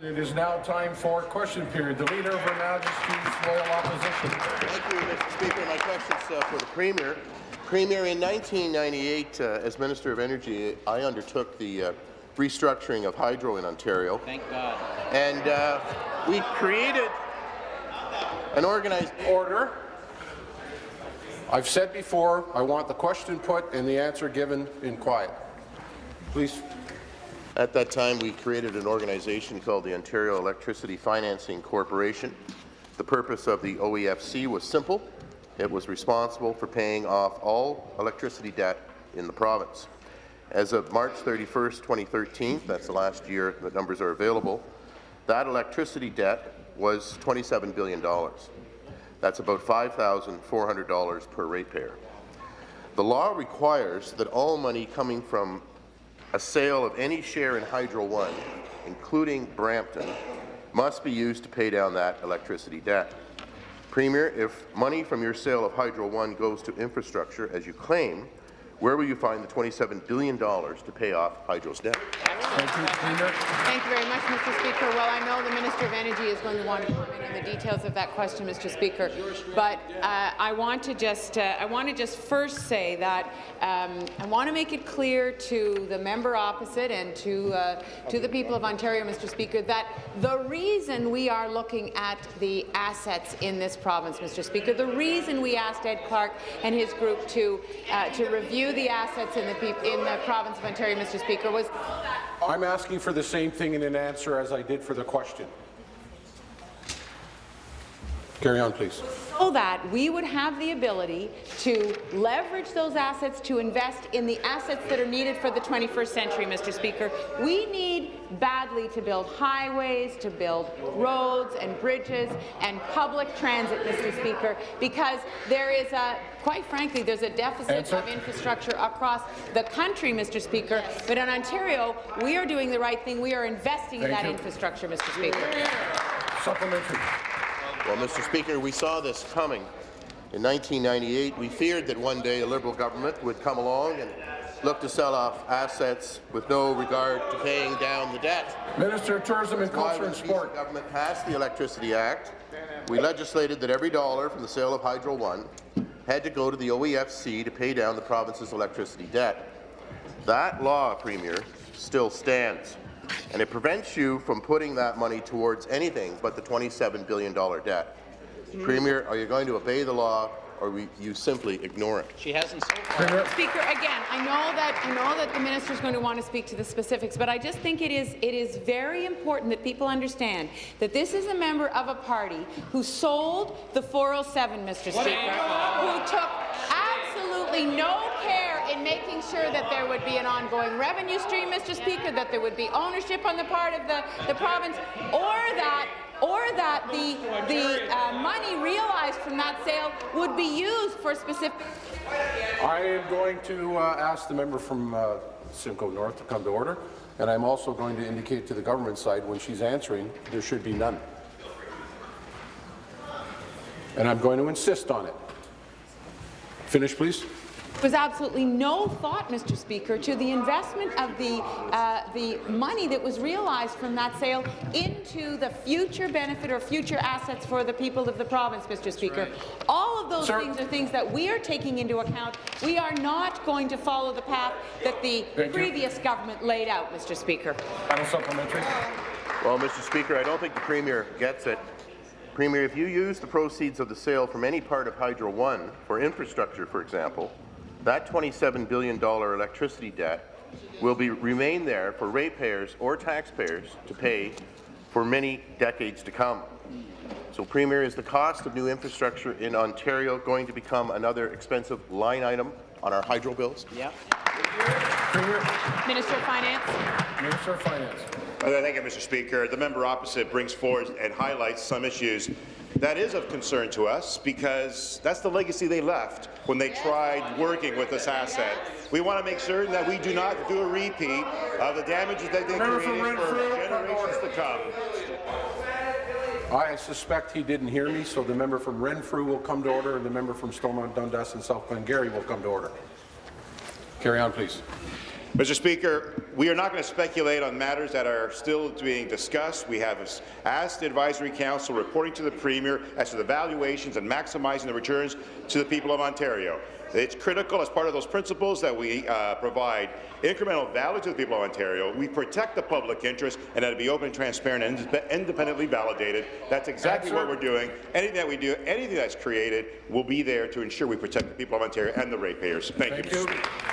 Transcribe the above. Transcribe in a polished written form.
It is now time for question period. The Leader of Her Majesty's Loyal Opposition. Thank you, Mr. Speaker. My question's for the Premier. Premier, in 1998, as Minister of Energy, I undertook the restructuring of hydro in Ontario. Thank God. And we created an organized... Order. I've said before, I want the question put and the answer given in quiet. Please. At that time, we created an organization called the Ontario Electricity Financing Corporation. The purpose of the OEFC was simple. It was responsible for paying off all electricity debt in the province. As of March 31st, 2013, that's the last year the numbers are available, that electricity debt was $27 billion. That's about $5,400 per ratepayer. The law requires that all money coming from a sale of any share in Hydro One, including Brampton, must be used to pay down that electricity debt. Premier, if money from your sale of Hydro One goes to infrastructure, as you claim, where will you find the $27 billion to pay off Hydro's debt? Thank you, Premier. Thank you very much, Mr. Speaker. Well, I know the Minister of Energy is going to want to comment on the details of that question, Mr. Speaker, but I want to just first say that I want to make it clear to the member opposite and to the people of Ontario, Mr. Speaker, that the reason we are looking at the assets in this province, Mr. Speaker, the reason we asked Ed Clark and his group to review the assets in the province of Ontario, Mr. Speaker, was... I'm asking for the same thing in an answer as I did for the question. Carry on, please. So that we would have the ability to leverage those assets to invest in the assets that are needed for the 21st century, Mr. Speaker. We need badly to build highways, to build roads and bridges and public transit, Mr. Speaker, because there is quite frankly, there's a deficit of infrastructure across the country, Mr. Speaker. But in Ontario, we are doing the right thing. We are investing in that infrastructure, Mr. Speaker. Supplementary. Well, Mr. Speaker, we saw this coming. In 1998, we feared that one day a Liberal government would come along and look to sell off assets with no regard to paying down the debt. Minister of Tourism and Culture and Sport. The government passed the Electricity Act. We legislated that every dollar from the sale of Hydro One had to go to the OEFC to pay down the province's electricity debt. That law, Premier, still stands, and it prevents you from putting that money towards anything but the $27 billion debt. Premier, are you going to obey the law, or will you simply ignore it? She hasn't so far. Speaker, again, I know that the minister is going to want to speak to the specifics, but I just think it is very important that people understand that this is a member of a party who sold the 407, Mr. Speaker, who took absolutely no care in making sure that there would be an ongoing revenue stream, Mr. Speaker, that there would be ownership on the part of the province, or that the money realized from that sale would be used for specific... I am going to ask the member from Simcoe North to come to order, and I'm also going to indicate to the government side when she's answering there should be none. And I'm going to insist on it. Finish, please. There was absolutely no thought, Mr. Speaker, to the investment of the money that was realized from that sale into the future benefit or future assets for the people of the province, Mr. Speaker. All of those things are things that we are taking into account. We are not going to follow the path that the previous government laid out, Mr. Speaker. Final supplementary. Well, Mr. Speaker, I don't think the Premier gets it. Premier, if you use the proceeds of the sale from any part of Hydro One for infrastructure, for example, that $27 billion electricity debt will remain there for ratepayers or taxpayers to pay for many decades to come. So, Premier, is the cost of new infrastructure in Ontario going to become another expensive line item on our hydro bills? Yeah. Minister of Finance. Minister of Finance. Thank you, Mr. Speaker. The member opposite brings forward and highlights some issues that is of concern to us because that's the legacy they left when they tried working with this asset. We want to make certain that we do not do a repeat of the damages that they created for generations to come. I suspect he didn't hear me, so the member from Renfrew will come to order, and the member from Stormont, Dundas, and South Glengarry will come to order. Carry on, please. Mr. Speaker, we are not going to speculate on matters that are still being discussed. We have asked the Advisory Council reporting to the Premier as to the valuations and maximizing the returns to the people of Ontario. It's critical as part of those principles that we provide incremental value to the people of Ontario. We protect the public interest and that it be open, transparent, and independently validated. That's exactly what we're doing. Anything that we do, anything that's created, will be there to ensure we protect the people of Ontario and the ratepayers. Thank you, Mr. Speaker.